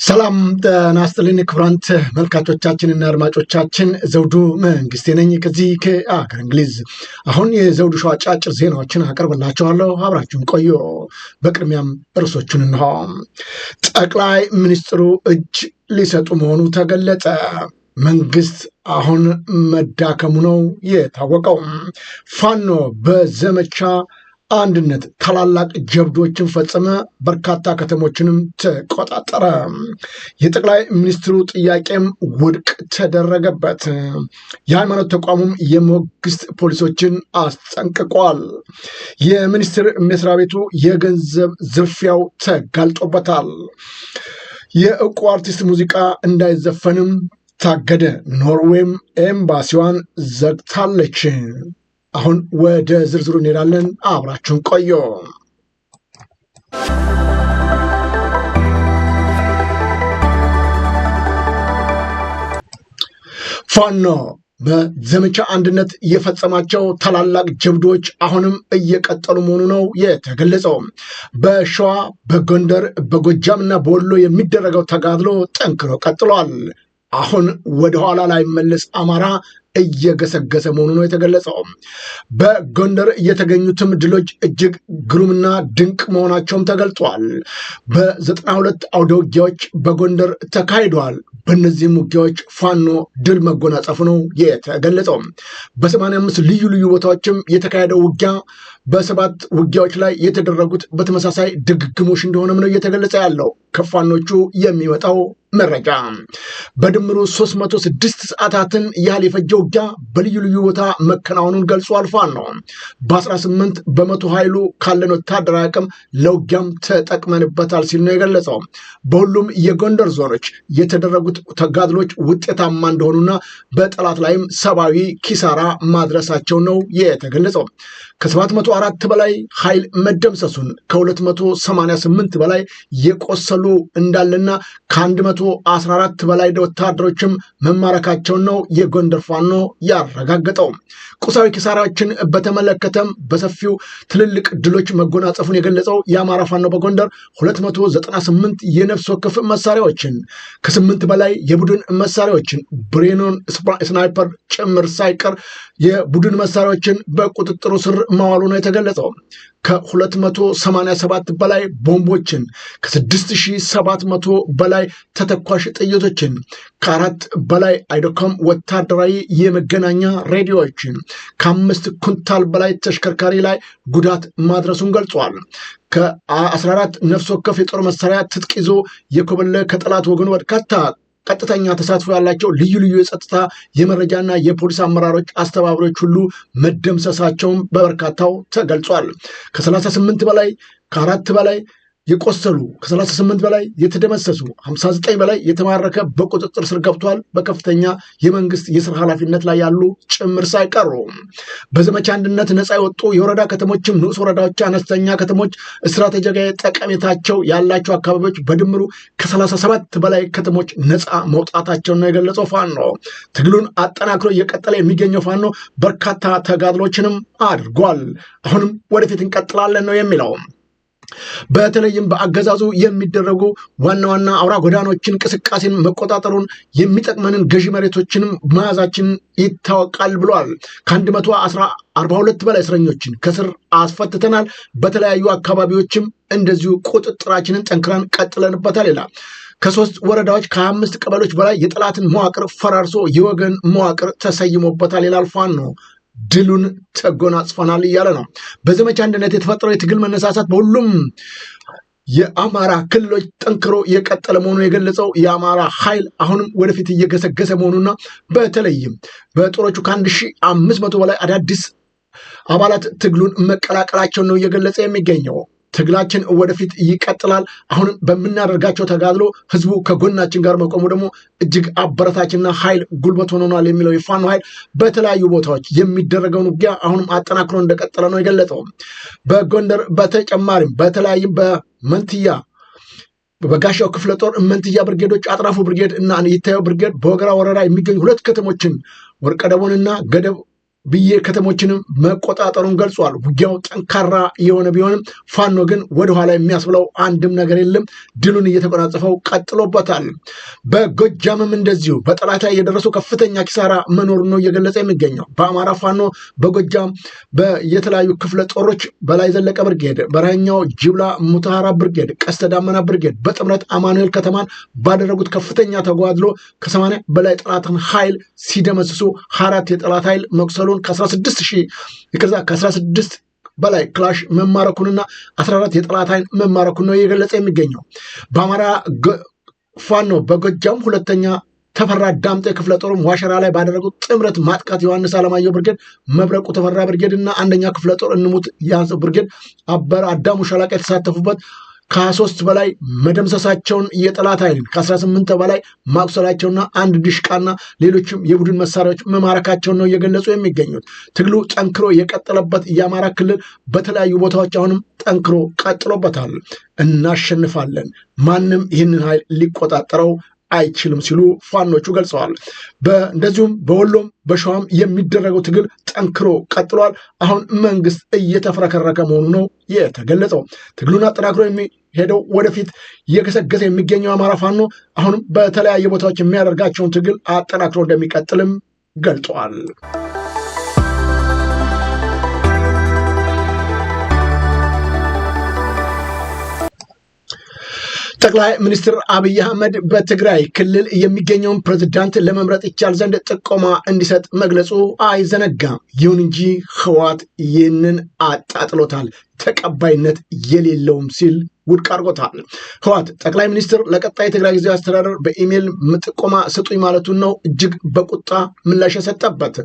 ሰላም ጤና ይስጥልኝ ክቡራን ተመልካቾቻችንና አድማጮቻችን ዘውዱ መንግስቴ ነኝ ከዚህ ከአገር እንግሊዝ። አሁን የዘውዱ ሾው አጫጭር ዜናዎችን አቀርብላችኋለሁ፣ አብራችሁን ቆዩ። በቅድሚያም ርዕሶቹን እንሆ። ጠቅላይ ሚኒስትሩ እጅ ሊሰጡ መሆኑ ተገለጸ። መንግስት አሁን መዳከሙ ነው የታወቀው። ፋኖ በዘመቻ አንድነት ታላላቅ ጀብዶችን ፈጸመ፣ በርካታ ከተሞችንም ተቆጣጠረ። የጠቅላይ ሚኒስትሩ ጥያቄም ውድቅ ተደረገበት። የሃይማኖት ተቋሙም የመንግስት ፖሊሶችን አስጠንቅቋል። የሚኒስቴር መስሪያ ቤቱ የገንዘብ ዝርፊያው ተጋልጦበታል። የእውቁ አርቲስት ሙዚቃ እንዳይዘፈንም ታገደ። ኖርዌይም ኤምባሲዋን ዘግታለች። አሁን ወደ ዝርዝሩ እንሄዳለን። አብራችሁን ቆዩ። ፋኖ በዘመቻ አንድነት የፈጸማቸው ታላላቅ ጀብዶች አሁንም እየቀጠሉ መሆኑ ነው የተገለጸው። በሸዋ፣ በጎንደር፣ በጎጃም እና በወሎ የሚደረገው ተጋድሎ ጠንክሮ ቀጥሏል። አሁን ወደኋላ ላይ መለስ አማራ እየገሰገሰ መሆኑ ነው የተገለጸው። በጎንደር የተገኙትም ድሎች እጅግ ግሩምና ድንቅ መሆናቸውም ተገልጧል። በ92 አውደ ውጊያዎች በጎንደር ተካሂደዋል። በእነዚህም ውጊያዎች ፋኖ ድል መጎናጸፉ ነው የተገለጸው። በ85 ልዩ ልዩ ቦታዎችም የተካሄደው ውጊያ በ7 ውጊያዎች ላይ የተደረጉት በተመሳሳይ ድግግሞሽ እንደሆነም ነው እየተገለጸ ያለው ከፋኖቹ የሚወጣው መረጃ። በድምሩ 306 ሰዓታትን ያህል የፈጀው ውጊያ በልዩ ልዩ ቦታ መከናወኑን ገልጾ አልፏል ነው። በ18 በመቶ ኃይሉ ካለን ወታደራዊ አቅም ለውጊያም ተጠቅመንበታል ሲል ነው የገለጸው። በሁሉም የጎንደር ዞኖች የተደረጉት ተጋድሎች ውጤታማ እንደሆኑና በጠላት ላይም ሰብአዊ ኪሳራ ማድረሳቸው ነው የተገለጸው። ከ704 በላይ ኃይል መደምሰሱን፣ ከ288 በላይ የቆሰሉ እንዳለና ከ114 በላይ ወታደሮችም መማረካቸውን ነው የጎንደር ፋኖ ያረጋገጠው። ቁሳዊ ኪሳራዎችን በተመለከተም በሰፊው ትልልቅ ድሎች መጎናጸፉን የገለጸው የአማራ ፋኖ በጎንደር 298 የነፍስ ወከፍ መሳሪያዎችን፣ ከ8 በላይ የቡድን መሳሪያዎችን፣ ብሬኖን ስናይፐር ጭምር ሳይቀር የቡድን መሳሪያዎችን በቁጥጥሩ ስር ማዋሉ ነው የተገለጸው። ከ287 በላይ ቦምቦችን፣ ከ6700 በላይ ተተኳሽ ጥይቶችን፣ ከ4 በላይ አይዶኮም ወታደራዊ የመገናኛ ሬዲዮዎችን፣ ከ5 ኩንታል በላይ ተሽከርካሪ ላይ ጉዳት ማድረሱን ገልጿል። ከ14 ነፍስ ወከፍ የጦር መሳሪያ ትጥቅ ይዞ የኮበለ ከጠላት ወገኑ በርካታ ቀጥተኛ ተሳትፎ ያላቸው ልዩ ልዩ የጸጥታ የመረጃና የፖሊስ አመራሮች አስተባባሪዎች ሁሉ መደምሰሳቸውን በበርካታው ተገልጿል። ከ38 በላይ ከ4 በላይ የቆሰሉ፣ ከ38 በላይ የተደመሰሱ፣ 59 በላይ የተማረከ በቁጥጥር ስር ገብቷል። በከፍተኛ የመንግስት የስራ ኃላፊነት ላይ ያሉ ጭምር ሳይቀሩ በዘመቻ አንድነት ነፃ የወጡ የወረዳ ከተሞችም ንዑስ ወረዳዎች፣ አነስተኛ ከተሞች፣ ስትራቴጂያዊ ጠቀሜታቸው ያላቸው አካባቢዎች በድምሩ ከ37 በላይ ከተሞች ነፃ መውጣታቸውን ነው የገለጸው። ፋኖ ትግሉን አጠናክሮ እየቀጠለ የሚገኘው ፋኖ በርካታ ተጋድሎችንም አድርጓል። አሁንም ወደፊት እንቀጥላለን ነው የሚለው። በተለይም በአገዛዙ የሚደረጉ ዋና ዋና አውራ ጎዳናዎችን እንቅስቃሴን መቆጣጠሩን የሚጠቅመንን ገዢ መሬቶችንም መያዛችን ይታወቃል ብሏል። ከ142 በላይ እስረኞችን ከስር አስፈትተናል። በተለያዩ አካባቢዎችም እንደዚሁ ቁጥጥራችንን ጠንክረን ቀጥለንበታል ይላል። ከ3 ወረዳዎች ከ25 ቀበሌዎች በላይ የጠላትን መዋቅር ፈራርሶ የወገን መዋቅር ተሰይሞበታል ይላል ፋኖ። ድሉን ተጎናጽፈናል እያለ ነው። በዘመቻ አንድነት የተፈጠረው የትግል መነሳሳት በሁሉም የአማራ ክልሎች ጠንክሮ የቀጠለ መሆኑን የገለጸው የአማራ ኃይል አሁንም ወደፊት እየገሰገሰ መሆኑና በተለይም በጦሮቹ ከ1500 በላይ አዳዲስ አባላት ትግሉን መቀላቀላቸውን ነው እየገለጸ የሚገኘው። ትግላችን ወደፊት ይቀጥላል። አሁንም በምናደርጋቸው ተጋድሎ ህዝቡ ከጎናችን ጋር መቆሙ ደግሞ እጅግ አበረታችና ኃይል ጉልበት ሆኖናል የሚለው የፋኖ ኃይል በተለያዩ ቦታዎች የሚደረገውን ውጊያ አሁንም አጠናክሮ እንደቀጠለ ነው የገለጸው። በጎንደር በተጨማሪም በተለያይም በመንትያ በጋሻው ክፍለ ጦር መንትያ ብርጌዶች፣ አጥራፉ ብርጌድ እና ይታየው ብርጌድ በወገራ ወረራ የሚገኙ 2 ከተሞችን ወርቀደቦንና ገደብ ብዬ ከተሞችንም መቆጣጠሩን ገልጿል። ውጊያው ጠንካራ የሆነ ቢሆንም ፋኖ ግን ወደኋላ የሚያስብለው አንድም ነገር የለም። ድሉን እየተቆናጸፈው ቀጥሎበታል። በጎጃምም እንደዚሁ በጠላት ላይ የደረሱ ከፍተኛ ኪሳራ መኖሩን ነው እየገለጸ የሚገኘው። በአማራ ፋኖ በጎጃም የተለያዩ ክፍለ ጦሮች በላይ ዘለቀ ብርጌድ፣ በረኛው ጅብላ ሙታሃራ ብርጌድ፣ ቀስተ ዳመና ብርጌድ በጥምረት አማኑኤል ከተማን ባደረጉት ከፍተኛ ተጓድሎ ከ80 በላይ ጠላትን ኃይል ሲደመስሱ 4 የጠላት ኃይል መቁሰሉን ከ16 በላይ ክላሽ መማረኩንና 14 የጠላት ኃይል መማረኩን ነው እየገለጸ የሚገኘው። በአማራ ፋኖ በጎጃም ሁለተኛ ተፈራ ዳምጤ ክፍለ ጦሩም ዋሸራ ላይ ባደረጉት ጥምረት ማጥቃት ዮሐንስ አለማየሁ ብርጌድ፣ መብረቁ ተፈራ ብርጌድ እና አንደኛ ክፍለ ጦር እንሙት ያንሰው ብርጌድ አበረ አዳሙ ሻለቃ የተሳተፉበት ከ23 በላይ መደምሰሳቸውን የጠላት ኃይልን ከ18 በላይ ማቁሰላቸውና አንድ ድሽቃና ሌሎችም የቡድን መሳሪያዎች መማረካቸውን ነው እየገለጹ የሚገኙት። ትግሉ ጠንክሮ የቀጠለበት የአማራ ክልል በተለያዩ ቦታዎች አሁንም ጠንክሮ ቀጥሎበታል። እናሸንፋለን፣ ማንም ይህንን ኃይል ሊቆጣጠረው አይችልም ሲሉ ፋኖቹ ገልጸዋል። እንደዚሁም በወሎም በሸዋም የሚደረገው ትግል ጠንክሮ ቀጥሏል። አሁን መንግስት እየተፍረከረከ መሆኑ ነው የተገለጸው። ትግሉን አጠናክሮ የሚሄደው ወደፊት እየገሰገሰ የሚገኘው አማራ ፋኖ አሁንም በተለያየ ቦታዎች የሚያደርጋቸውን ትግል አጠናክሮ እንደሚቀጥልም ገልጸዋል። ጠቅላይ ሚኒስትር አብይ አህመድ በትግራይ ክልል የሚገኘውን ፕሬዝዳንት ለመምረጥ ይቻል ዘንድ ጥቆማ እንዲሰጥ መግለጹ አይዘነጋም። ይሁን እንጂ ህወሓት ይህንን አጣጥሎታል፣ ተቀባይነት የሌለውም ሲል ውድቅ አድርጎታል። ህወሓት ጠቅላይ ሚኒስትር ለቀጣይ ትግራይ ጊዜያዊ አስተዳደር በኢሜይል ጥቆማ ስጡኝ ማለቱን ነው እጅግ በቁጣ ምላሽ የሰጠበት።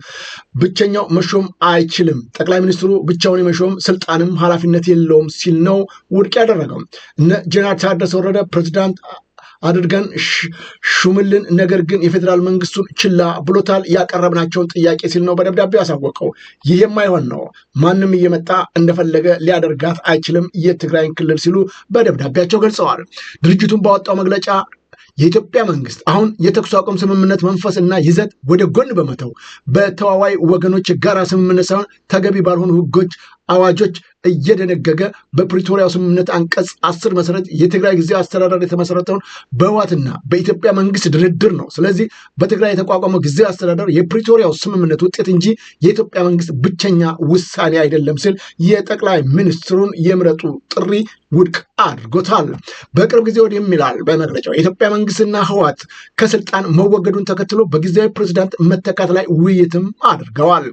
ብቸኛው መሾም አይችልም፣ ጠቅላይ ሚኒስትሩ ብቻውን የመሾም ስልጣንም ኃላፊነት የለውም ሲል ነው ውድቅ ያደረገው። እነ ጀነራል ታደሰ ወረደ ፕሬዝዳንት አድርገን ሹምልን፣ ነገር ግን የፌዴራል መንግስቱን ችላ ብሎታል፣ ያቀረብናቸውን ጥያቄ ሲል ነው በደብዳቤ ያሳወቀው። ይህ የማይሆን ነው፣ ማንም እየመጣ እንደፈለገ ሊያደርጋት አይችልም የትግራይን ክልል ሲሉ በደብዳቤያቸው ገልጸዋል። ድርጅቱን ባወጣው መግለጫ የኢትዮጵያ መንግስት አሁን የተኩስ አቁም ስምምነት መንፈስና ይዘት ወደ ጎን በመተው በተዋዋይ ወገኖች የጋራ ስምምነት ሳይሆን ተገቢ ባልሆኑ ህጎች፣ አዋጆች እየደነገገ በፕሪቶሪያው ስምምነት አንቀጽ 10 መሰረት የትግራይ ጊዜያዊ አስተዳደር የተመሰረተውን በህወሓትና በኢትዮጵያ መንግስት ድርድር ነው። ስለዚህ በትግራይ የተቋቋመው ጊዜያዊ አስተዳደር የፕሪቶሪያው ስምምነት ውጤት እንጂ የኢትዮጵያ መንግስት ብቸኛ ውሳኔ አይደለም ሲል የጠቅላይ ሚኒስትሩን የምረጡ ጥሪ ውድቅ አድርጎታል። በቅርብ ጊዜ ወዲህ የሚላል በመግለጫው የኢትዮጵያ መንግስትና ህወሓት ከስልጣን መወገዱን ተከትሎ በጊዜያዊ ፕሬዝዳንት መተካት ላይ ውይይትም አድርገዋል።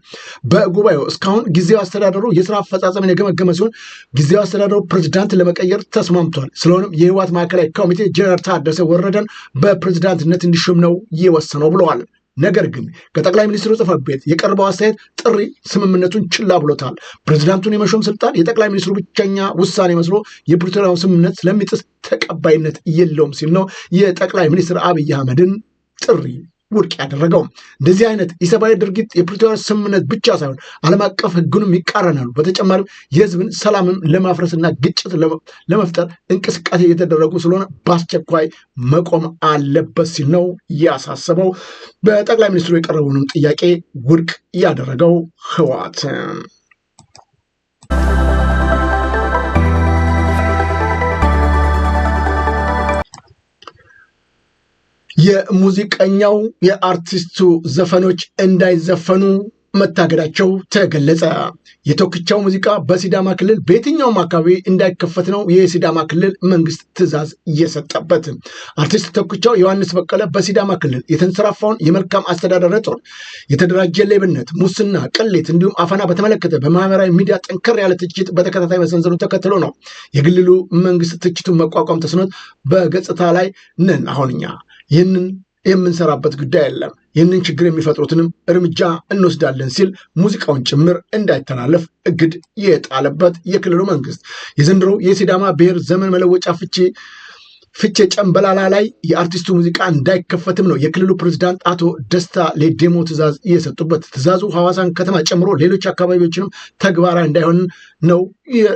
በጉባኤው እስካሁን ጊዜያዊ አስተዳደሩ የስራ አፈጻጸምን የገመገመ ሲሆን ጊዜያዊ አስተዳደሩ ፕሬዝዳንት ለመቀየር ተስማምቷል። ስለሆነም የህወሓት ማዕከላዊ ኮሚቴ ጀነራል ታደሰ ወረደን በፕሬዝዳንትነት እንዲሾም ነው የወሰነው ብለዋል። ነገር ግን ከጠቅላይ ሚኒስትሩ ጽሕፈት ቤት የቀረበው አስተያየት ጥሪ ስምምነቱን ችላ ብሎታል። ፕሬዝዳንቱን የመሾም ስልጣን የጠቅላይ ሚኒስትሩ ብቸኛ ውሳኔ መስሎ የፕሪቶሪያውን ስምምነት ስለሚጥስ ተቀባይነት የለውም ሲል ነው የጠቅላይ ሚኒስትር አብይ አህመድን ጥሪ ውድቅ ያደረገው። እንደዚህ አይነት ኢሰብአዊ ድርጊት የፕሪቶሪያ ስምምነት ብቻ ሳይሆን ዓለም አቀፍ ህጉንም ይቃረናሉ። በተጨማሪም የህዝብን ሰላምም ለማፍረስና ግጭት ለመፍጠር እንቅስቃሴ እየተደረጉ ስለሆነ በአስቸኳይ መቆም አለበት ሲል ነው ያሳሰበው። በጠቅላይ ሚኒስትሩ የቀረበውን ጥያቄ ውድቅ ያደረገው ህወሓት የሙዚቀኛው የአርቲስቱ ዘፈኖች እንዳይዘፈኑ መታገዳቸው ተገለጸ። የቶክቻው ሙዚቃ በሲዳማ ክልል በየትኛውም አካባቢ እንዳይከፈት ነው የሲዳማ ክልል መንግስት ትዕዛዝ እየሰጠበት። አርቲስት ቶክቻው ዮሐንስ በቀለ በሲዳማ ክልል የተንሰራፋውን የመልካም አስተዳደር እጦት፣ የተደራጀ ሌብነት፣ ሙስና፣ ቅሌት እንዲሁም አፈና በተመለከተ በማህበራዊ ሚዲያ ጠንከር ያለ ትችት በተከታታይ መሰንዘሩን ተከትሎ ነው የክልሉ መንግስት ትችቱን መቋቋም ተስኖት በገጽታ ላይ ነን አሁን እኛ ይህንን የምንሰራበት ጉዳይ የለም፣ ይህንን ችግር የሚፈጥሩትንም እርምጃ እንወስዳለን ሲል ሙዚቃውን ጭምር እንዳይተላለፍ እግድ የጣለበት የክልሉ መንግስት የዘንድሮ የሲዳማ ብሔር ዘመን መለወጫ ፍቼ ጨምበላላ ላይ የአርቲስቱ ሙዚቃ እንዳይከፈትም ነው የክልሉ ፕሬዝዳንት አቶ ደስታ ሌዴሞ ትዕዛዝ እየሰጡበት። ትዕዛዙ ሐዋሳን ከተማ ጨምሮ ሌሎች አካባቢዎችንም ተግባራዊ እንዳይሆን ነው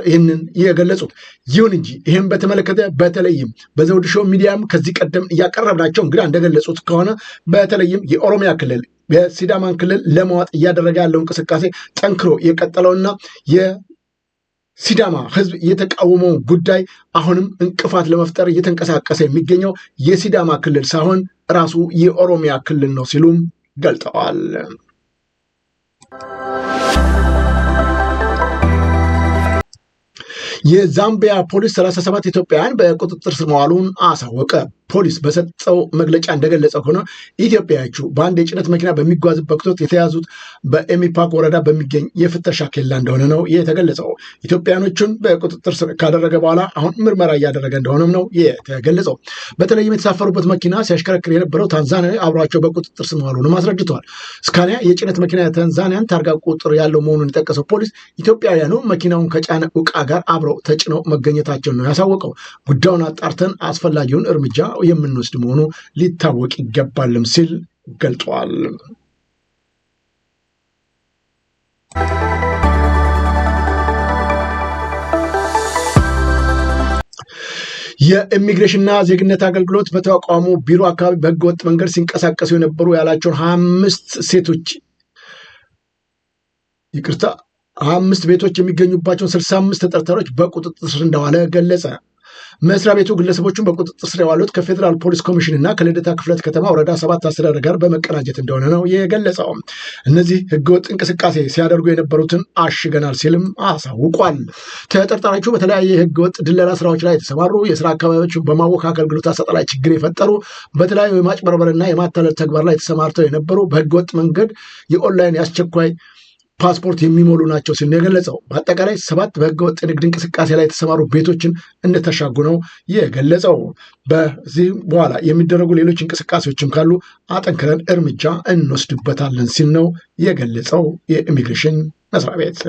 ይህንን የገለጹት። ይሁን እንጂ ይህም በተመለከተ በተለይም በዘውድ ሾው ሚዲያም ከዚህ ቀደም እያቀረብናቸው እንግዲህ እንደገለጹት ከሆነ በተለይም የኦሮሚያ ክልል የሲዳማን ክልል ለመዋጥ እያደረገ ያለው እንቅስቃሴ ጠንክሮ የቀጠለውና የሲዳማ ህዝብ የተቃወመው ጉዳይ አሁንም እንቅፋት ለመፍጠር እየተንቀሳቀሰ የሚገኘው የሲዳማ ክልል ሳይሆን ራሱ የኦሮሚያ ክልል ነው ሲሉም ገልጠዋል። የዛምቢያ ፖሊስ 37 ኢትዮጵያውያን በቁጥጥር ስር መዋሉን አሳወቀ። ፖሊስ በሰጠው መግለጫ እንደገለጸው ከሆነ ኢትዮጵያዎቹ በአንድ የጭነት መኪና በሚጓዝበት ወቅት የተያዙት በኤሚፓክ ወረዳ በሚገኝ የፍተሻ ኬላ እንደሆነ ነው የተገለጸው። ኢትዮጵያኖቹን በቁጥጥር ስር ካደረገ በኋላ አሁን ምርመራ እያደረገ እንደሆነም ነው የተገለጸው። በተለይም የተሳፈሩበት መኪና ሲያሽከረክር የነበረው ታንዛኒያዊ አብሯቸው በቁጥጥር ስር መዋሉንም አስረድተዋል። ስካኒያ የጭነት መኪና የታንዛኒያን ታርጋ ቁጥር ያለው መሆኑን የጠቀሰው ፖሊስ ኢትዮጵያውያኑ መኪናውን ከጫነ ዕቃ ጋር አብረው ተጭነው መገኘታቸውን ነው ያሳወቀው። ጉዳዩን አጣርተን አስፈላጊውን እርምጃ የምንወስድ መሆኑ ሊታወቅ ይገባልም ሲል ገልጿል። የኢሚግሬሽንና ዜግነት አገልግሎት በተቋሙ ቢሮ አካባቢ በህገወጥ መንገድ ሲንቀሳቀሱ የነበሩ ያላቸውን 25 ቤቶች የሚገኙባቸውን 65 ተጠርጣሪዎች በቁጥጥር ስር እንደዋለ ገለጸ። መስሪያ ቤቱ ግለሰቦቹን በቁጥጥር ስር የዋሉት ከፌዴራል ፖሊስ ኮሚሽን እና ከልደታ ክፍለት ከተማ ወረዳ 7 አስተዳደር ጋር በመቀናጀት እንደሆነ ነው የገለጸው። እነዚህ ህገወጥ እንቅስቃሴ ሲያደርጉ የነበሩትን አሽገናል ሲልም አሳውቋል። ተጠርጣሪዎቹ በተለያየ ህገወጥ ድለላ ስራዎች ላይ የተሰማሩ፣ የስራ አካባቢዎችን በማወክ አገልግሎት አሰጣጥ ላይ ችግር የፈጠሩ፣ በተለያዩ የማጭበርበርና የማታለል ተግባር ላይ ተሰማርተው የነበሩ፣ በህገወጥ መንገድ የኦንላይን የአስቸኳይ ፓስፖርት የሚሞሉ ናቸው ሲል ነው የገለጸው። በአጠቃላይ 7 በህገወጥ ንግድ እንቅስቃሴ ላይ የተሰማሩ ቤቶችን እንደተሻጉ ነው የገለጸው። በዚህ በኋላ የሚደረጉ ሌሎች እንቅስቃሴዎችም ካሉ አጠንክረን እርምጃ እንወስድበታለን ሲል ነው የገለጸው የኢሚግሬሽን መስሪያ ቤት።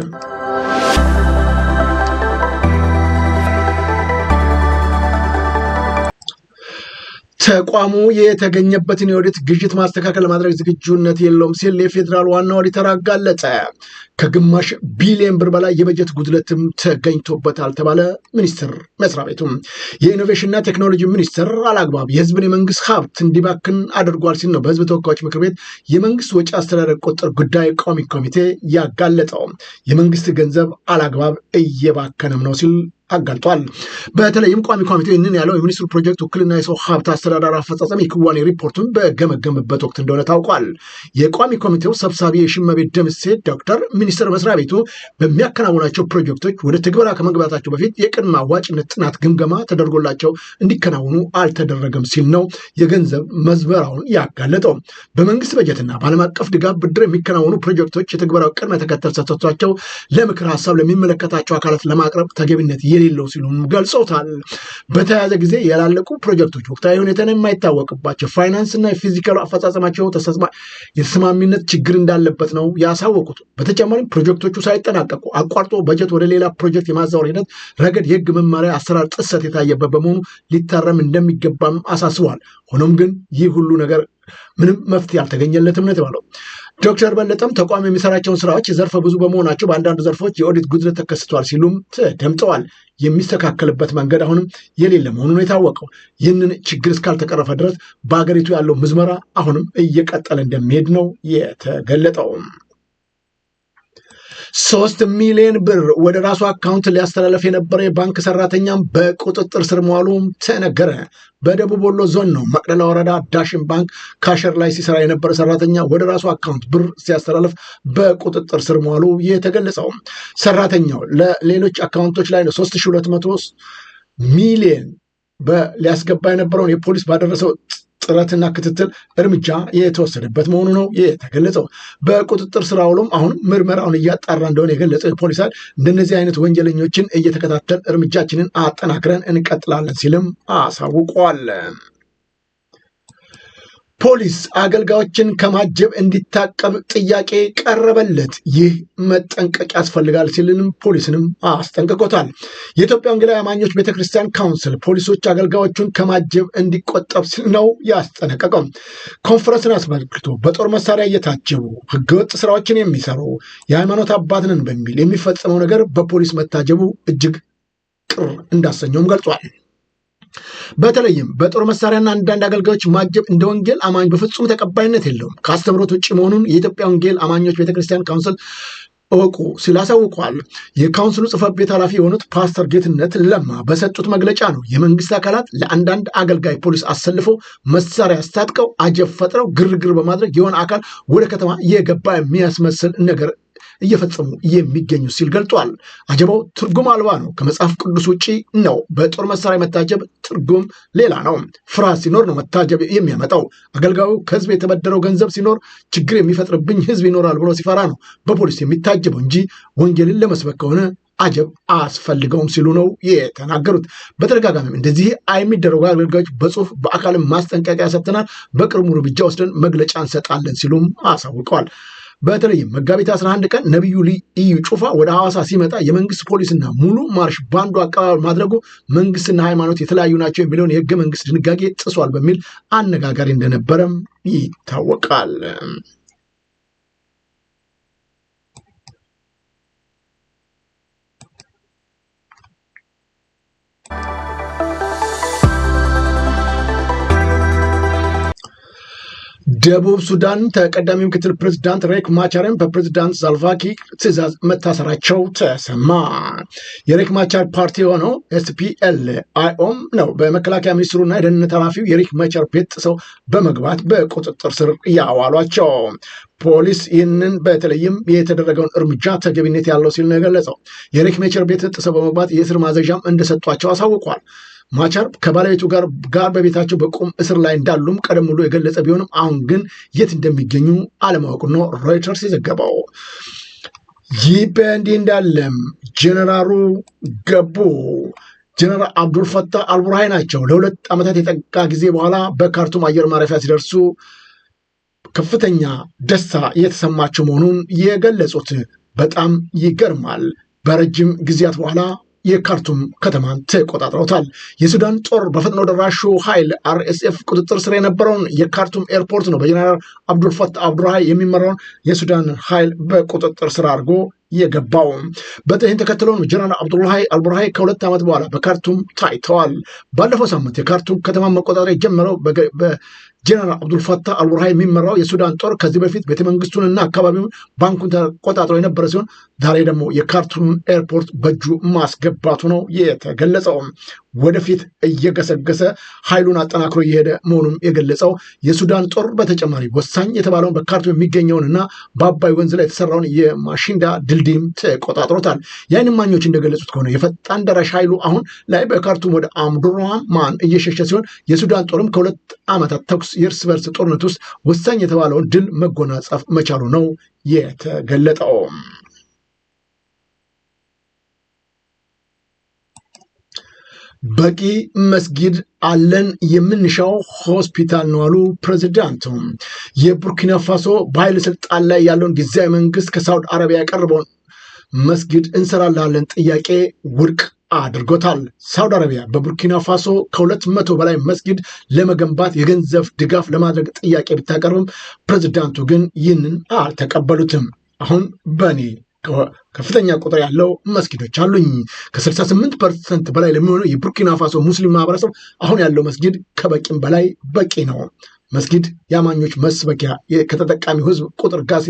ተቋሙ የተገኘበትን የኦዲት ግዥት ማስተካከል ለማድረግ ዝግጁነት የለውም ሲል የፌዴራል ዋና ኦዲተር አጋለጠ። ከግማሽ ቢሊዮን ብር በላይ የበጀት ጉድለትም ተገኝቶበታል ተባለ። ሚኒስቴር መስሪያ ቤቱም የኢኖቬሽንና ቴክኖሎጂ ሚኒስቴር አላግባብ የህዝብን የመንግስት ሀብት እንዲባክን አድርጓል ሲል ነው በህዝብ ተወካዮች ምክር ቤት የመንግስት ወጪ አስተዳደር ቁጥጥር ጉዳይ ቋሚ ኮሚቴ ያጋለጠው። የመንግስት ገንዘብ አላግባብ እየባከነም ነው ሲል አጋልጧል። በተለይም ቋሚ ኮሚቴው ይህንን ያለው የሚኒስትሩ ፕሮጀክት ውክልና የሰው ሀብት አስተዳደር አፈጻጸም የክዋኔ ሪፖርቱን በገመገመበት ወቅት እንደሆነ ታውቋል። የቋሚ ኮሚቴው ሰብሳቢ የሽመቤት ደምሴ ዶክተር ሚኒስቴር መስሪያ ቤቱ በሚያከናውናቸው ፕሮጀክቶች ወደ ትግበራ ከመግባታቸው በፊት የቅድመ አዋጭነት ጥናት ግምገማ ተደርጎላቸው እንዲከናወኑ አልተደረገም ሲል ነው የገንዘብ መዝበራውን ያጋለጠው። በመንግስት በጀትና በዓለም አቀፍ ድጋፍ ብድር የሚከናወኑ ፕሮጀክቶች የትግበራው ቅድመ ተከተል ሰጥቷቸው ለምክር ሀሳብ ለሚመለከታቸው አካላት ለማቅረብ ተገቢነት የሌለው ሲሉም ገልጸውታል። በተያያዘ ጊዜ ያላለቁ ፕሮጀክቶች ወቅታዊ ሁኔታን የማይታወቅባቸው ፋይናንስና የፊዚካል አፈጻጸማቸው የተስማሚነት ችግር እንዳለበት ነው ያሳወቁት። በተጨማሪም ፕሮጀክቶቹ ሳይጠናቀቁ አቋርጦ በጀት ወደ ሌላ ፕሮጀክት የማዛወር ሂደት ረገድ የህግ መመሪያ አሰራር ጥሰት የታየበት በመሆኑ ሊታረም እንደሚገባም አሳስበዋል። ሆኖም ግን ይህ ሁሉ ነገር ምንም መፍትሄ አልተገኘለትም ነው የተባለው። ዶክተር በለጠም ተቋም የሚሰራቸውን ስራዎች ዘርፈ ብዙ በመሆናቸው በአንዳንድ ዘርፎች የኦዲት ጉድለት ተከስቷል ሲሉም ተደምጠዋል። የሚስተካከልበት መንገድ አሁንም የሌለ መሆኑን የታወቀው ይህንን ችግር እስካልተቀረፈ ድረስ በሀገሪቱ ያለው ምዝመራ አሁንም እየቀጠለ እንደሚሄድ ነው የተገለጠው። 3 ሚሊዮን ብር ወደ ራሱ አካውንት ሊያስተላለፍ የነበረ የባንክ ሰራተኛም በቁጥጥር ስር መዋሉም ተነገረ። በደቡብ ወሎ ዞን ነው መቅደላ ወረዳ ዳሽን ባንክ ካሸር ላይ ሲሰራ የነበረ ሰራተኛ ወደ ራሱ አካውንት ብር ሲያስተላልፍ በቁጥጥር ስር መዋሉ የተገለጸው። ሰራተኛው ለሌሎች አካውንቶች ላይ ነው 3200 ሚሊዮን ሊያስገባ የነበረውን የፖሊስ ባደረሰው ጥረትና ክትትል እርምጃ የተወሰደበት መሆኑ ነው የተገለጸው። በቁጥጥር ስር ውሎም አሁን ምርመራውን እያጣራ እንደሆነ የገለጸው የፖሊስ ኃይል እንደነዚህ አይነት ወንጀለኞችን እየተከታተል እርምጃችንን አጠናክረን እንቀጥላለን ሲልም አሳውቋል። ፖሊስ አገልጋዮችን ከማጀብ እንዲታቀብ ጥያቄ ቀረበለት። ይህ መጠንቀቅ ያስፈልጋል ሲልንም ፖሊስንም አስጠንቅቆታል። የኢትዮጵያ ወንጌላውያን አማኞች ቤተክርስቲያን ካውንስል ፖሊሶች አገልጋዮቹን ከማጀብ እንዲቆጠብ ሲል ነው ያስጠነቀቀው። ኮንፈረንስን አስመልክቶ በጦር መሳሪያ እየታጀቡ ህገወጥ ስራዎችን የሚሰሩ የሃይማኖት አባት ነን በሚል የሚፈጸመው ነገር በፖሊስ መታጀቡ እጅግ ቅር እንዳሰኘውም ገልጿል። በተለይም በጦር መሳሪያና አንዳንድ አገልጋዮች ማጀብ እንደ ወንጌል አማኝ በፍጹም ተቀባይነት የለውም፣ ከአስተምህሮት ውጭ መሆኑን የኢትዮጵያ ወንጌል አማኞች ቤተክርስቲያን ካውንስል እወቁ ሲል አሳውቀዋል። የካውንስሉ ጽሕፈት ቤት ኃላፊ የሆኑት ፓስተር ጌትነት ለማ በሰጡት መግለጫ ነው የመንግስት አካላት ለአንዳንድ አገልጋይ ፖሊስ አሰልፈው መሳሪያ አስታጥቀው አጀብ ፈጥረው ግርግር በማድረግ የሆነ አካል ወደ ከተማ የገባ የሚያስመስል ነገር እየፈጸሙ የሚገኙ ሲል ገልጧል። አጀባው ትርጉም አልባ ነው፣ ከመጽሐፍ ቅዱስ ውጪ ነው። በጦር መሳሪያ መታጀብ ትርጉም ሌላ ነው። ፍርሃት ሲኖር ነው መታጀብ የሚያመጣው። አገልጋዩ ከህዝብ የተበደረው ገንዘብ ሲኖር ችግር የሚፈጥርብኝ ህዝብ ይኖራል ብሎ ሲፈራ ነው በፖሊስ የሚታጀበው እንጂ ወንጌልን ለመስበክ ከሆነ አጀብ አያስፈልገውም ሲሉ ነው የተናገሩት። በተደጋጋሚም እንደዚህ የሚደረጉ አገልጋዮች በጽሁፍ በአካልም ማስጠንቀቂያ ሰጥተናል፣ በቅርቡ እርምጃ ወስደን መግለጫ እንሰጣለን ሲሉም አሳውቀዋል። በተለይም መጋቢት 11 ቀን ነቢዩ ኢዩ ጩፋ ወደ ሐዋሳ ሲመጣ የመንግስት ፖሊስና ሙሉ ማርሽ ባንዱ አቀባበል ማድረጉ መንግስትና ሃይማኖት የተለያዩ ናቸው የሚለውን የህገ መንግስት ድንጋጌ ጥሷል በሚል አነጋጋሪ እንደነበረም ይታወቃል። ደቡብ ሱዳን ተቀዳሚ ምክትል ፕሬዝዳንት ሬክ ማቻርን በፕሬዝዳንት ሳልቫኪር ትዕዛዝ መታሰራቸው ተሰማ። የሬክ ማቻር ፓርቲ የሆነው SPLIOም ነው በመከላከያ ሚኒስትሩና የደህንነት ኃላፊው የሬክ ማቻር ቤት ጥሰው በመግባት በቁጥጥር ስር ያዋሏቸው። ፖሊስ ይህንን በተለይም የተደረገውን እርምጃ ተገቢነት ያለው ሲል ነው የገለጸው። የሬክ ማቻር ቤት ጥሰው በመግባት የእስር ማዘዣም እንደሰጧቸው አሳውቋል። ማቻር ከባለቤቱ ጋር በቤታቸው በቁም እስር ላይ እንዳሉም ቀደም ብሎ የገለጸ ቢሆንም አሁን ግን የት እንደሚገኙ አለማወቁ ነው ሮይተርስ የዘገበው። ይህ በእንዲህ እንዳለም ጀነራሉ ገቡ። ጀነራል አብዱልፈታህ አልቡርሃይ ናቸው። ለ2 ዓመታት የጠጋ ጊዜ በኋላ በካርቱም አየር ማረፊያ ሲደርሱ ከፍተኛ ደስታ የተሰማቸው መሆኑን የገለጹት በጣም ይገርማል። በረጅም ጊዜያት በኋላ የካርቱም ከተማን ተቆጣጥረውታል። የሱዳን ጦር በፈጥኖ ደራሹ ኃይል RSF ቁጥጥር ስር የነበረውን የካርቱም ኤርፖርት ነው በጀነራል አብዱልፈታህ አልቡርሃይ የሚመራውን የሱዳን ኃይል በቁጥጥር ስር አድርጎ የገባው። በዚህን ተከትለውን ጀነራል አልቡርሃይ ከ2 ዓመት በኋላ በካርቱም ታይተዋል። ባለፈው ሳምንት የካርቱም ከተማ መቆጣጠር የጀመረው ጀነራል አብዱልፈታህ አልቡርሃይ የሚመራው የሱዳን ጦር ከዚህ በፊት ቤተመንግስቱንና አካባቢውን ባንኩን ተቆጣጥሮ የነበረ ሲሆን ዛሬ ደግሞ የካርቱምን ኤርፖርት በእጁ ማስገባቱ ነው የተገለጸው። ወደፊት እየገሰገሰ ኃይሉን አጠናክሮ እየሄደ መሆኑን የገለጸው የሱዳን ጦር በተጨማሪ ወሳኝ የተባለውን በካርቱም የሚገኘውንና በአባይ ወንዝ ላይ የተሰራውን የማሽንዳ ድልድይም ተቆጣጥሮታል። የዓይን እማኞች እንደገለጹት ከሆነ የፈጣን ደራሽ ኃይሉ አሁን ላይ በካርቱም ወደ አምዱራህማን እየሸሸ ሲሆን የሱዳን ጦርም ከ2 ዓመታት ተኩስ የእርስ በርስ ጦርነት ውስጥ ወሳኝ የተባለውን ድል መጎናጸፍ መቻሉ ነው የተገለጠው። በቂ መስጊድ አለን፣ የምንሻው ሆስፒታል ነው አሉ ፕሬዚዳንቱ። የቡርኪና ፋሶ በኃይል ስልጣን ላይ ያለውን ጊዜያዊ መንግስት ከሳውዲ አረቢያ ያቀረበውን መስጊድ እንሰራላለን ጥያቄ ውድቅ አድርጎታል። ሳውዲ አረቢያ በቡርኪና ፋሶ ከ200 በላይ መስጊድ ለመገንባት የገንዘብ ድጋፍ ለማድረግ ጥያቄ ብታቀርብም ፕሬዚዳንቱ ግን ይህንን አልተቀበሉትም። አሁን በእኔ ከፍተኛ ቁጥር ያለው መስጊዶች አሉኝ፣ ከ68% በላይ ለሚሆነው የቡርኪና ፋሶ ሙስሊም ማህበረሰብ አሁን ያለው መስጊድ ከበቂም በላይ በቂ ነው። መስጊድ የአማኞች መስበኪያ ከተጠቃሚው ህዝብ ቁጥር ጋር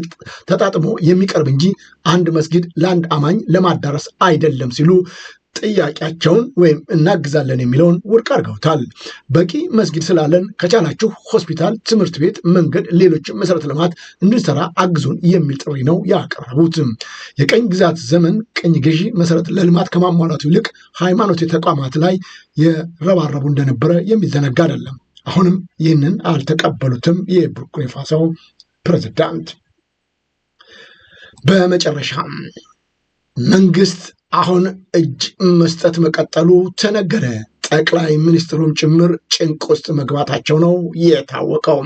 ተጣጥሞ የሚቀርብ እንጂ አንድ መስጊድ ለአንድ አማኝ ለማዳረስ አይደለም ሲሉ ጥያቄያቸውን ወይም እናግዛለን የሚለውን ውድቅ አድርገውታል። በቂ መስጊድ ስላለን ከቻላችሁ ሆስፒታል፣ ትምህርት ቤት፣ መንገድ፣ ሌሎች መሰረተ ልማት እንድንሰራ አግዙን የሚል ጥሪ ነው ያቀረቡት። የቀኝ ግዛት ዘመን ቀኝ ገዢ መሰረት ለልማት ከማሟላቱ ይልቅ ሃይማኖት ተቋማት ላይ የረባረቡ እንደነበረ የሚዘነጋ አይደለም። አሁንም ይህንን አልተቀበሉትም የቡርኪና ፋሶ ፕሬዝዳንት። በመጨረሻ መንግስት አሁን እጅ መስጠት መቀጠሉ ተነገረ። ጠቅላይ ሚኒስትሩም ጭምር ጭንቅ ውስጥ መግባታቸው ነው የታወቀው።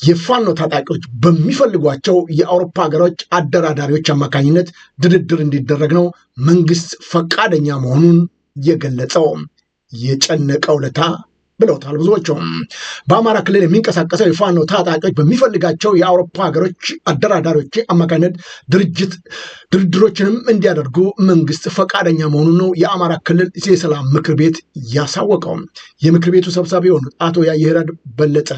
የፋኖ ታጣቂዎች በሚፈልጓቸው የአውሮፓ ሀገሮች አደራዳሪዎች አማካኝነት ድርድር እንዲደረግ ነው መንግስት ፈቃደኛ መሆኑን የገለጸው። የጨነቀው ለታ ብለውታል። ብዙዎቹም በአማራ ክልል የሚንቀሳቀሰው የፋኖ ታጣቂዎች በሚፈልጋቸው የአውሮፓ ሀገሮች አደራዳሪዎች አማካኝነት ድርድሮችንም እንዲያደርጉ መንግስት ፈቃደኛ መሆኑን ነው የአማራ ክልል የሰላም ምክር ቤት ያሳወቀው። የምክር ቤቱ ሰብሳቢ የሆኑት አቶ ያየህራድ በለጠ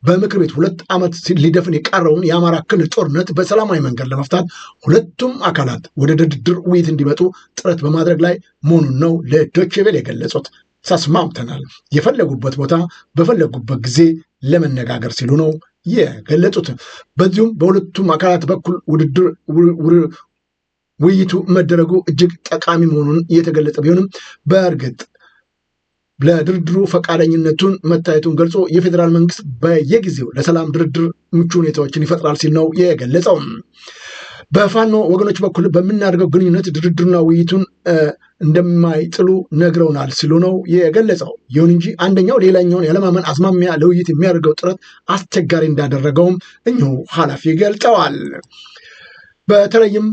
በምክር ቤት 2 ዓመት ሊደፍን የቀረውን የአማራ ክልል ጦርነት በሰላማዊ መንገድ ለመፍታት ሁለቱም አካላት ወደ ድርድር ውይይት እንዲመጡ ጥረት በማድረግ ላይ መሆኑን ነው ለዶይቼ ቬለ የገለጹት። ተስማምተናል፣ የፈለጉበት ቦታ በፈለጉበት ጊዜ ለመነጋገር ሲሉ ነው የገለጹት። በዚሁም በሁለቱም አካላት በኩል ውይይቱ መደረጉ እጅግ ጠቃሚ መሆኑን እየተገለጸ ቢሆንም በእርግጥ ለድርድሩ ፈቃደኝነቱን መታየቱን ገልጾ የፌዴራል መንግስት በየጊዜው ለሰላም ድርድር ምቹ ሁኔታዎችን ይፈጥራል ሲል ነው የገለጸው። በፋኖ ወገኖች በኩል በምናደርገው ግንኙነት ድርድሩና ውይይቱን እንደማይጥሉ ነግረውናል ሲሉ ነው የገለጸው። ይሁን እንጂ አንደኛው ሌላኛውን ያለማመን አዝማሚያ ለውይይት የሚያደርገው ጥረት አስቸጋሪ እንዳደረገውም እኚሁ ኃላፊ ገልጠዋል። በተለይም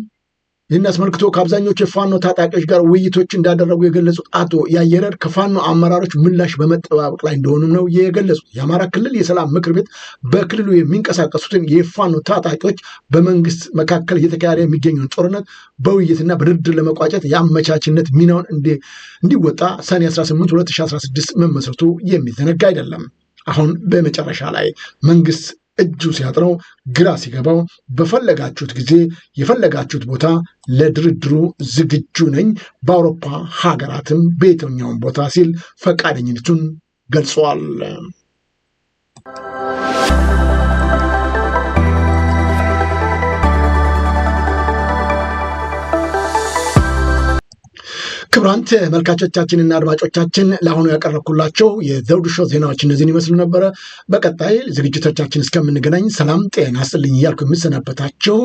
ይህን አስመልክቶ ከአብዛኞቹ የፋኖ ታጣቂዎች ጋር ውይይቶች እንዳደረጉ የገለጹት አቶ ያየረድ ከፋኖ አመራሮች ምላሽ በመጠባበቅ ላይ እንደሆኑ ነው የገለጹት። የአማራ ክልል የሰላም ምክር ቤት በክልሉ የሚንቀሳቀሱትን የፋኖ ታጣቂዎች በመንግስት መካከል እየተካሄደ የሚገኘውን ጦርነት በውይይትና በድርድር ለመቋጨት የአመቻችነት ሚናውን እንዲወጣ ሰኔ 18 2016 መመስረቱ የሚዘነጋ አይደለም። አሁን በመጨረሻ ላይ መንግስት እጁ ሲያጥረው ግራ ሲገባው በፈለጋችሁት ጊዜ የፈለጋችሁት ቦታ ለድርድሩ ዝግጁ ነኝ፣ በአውሮፓ ሀገራትም በየትኛውም ቦታ ሲል ፈቃደኝነቱን ገልጿል። ክቡራን ተመልካቾቻችንና አድማጮቻችን ለአሁኑ ያቀረብኩላቸው የዘውዱ ሾው ዜናዎች እነዚህን ይመስሉ ነበረ። በቀጣይ ዝግጅቶቻችን እስከምንገናኝ ሰላም ጤና ይስጥልኝ እያልኩ የምሰናበታችሁ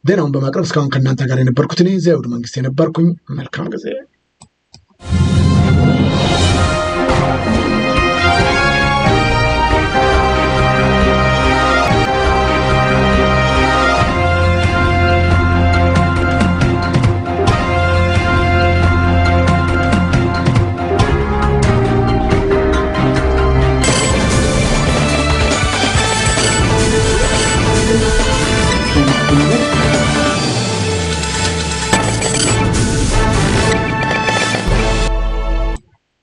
ዜናውን በማቅረብ እስካሁን ከእናንተ ጋር የነበርኩት እኔ ዘውዱ መንግስት የነበርኩኝ። መልካም ጊዜ።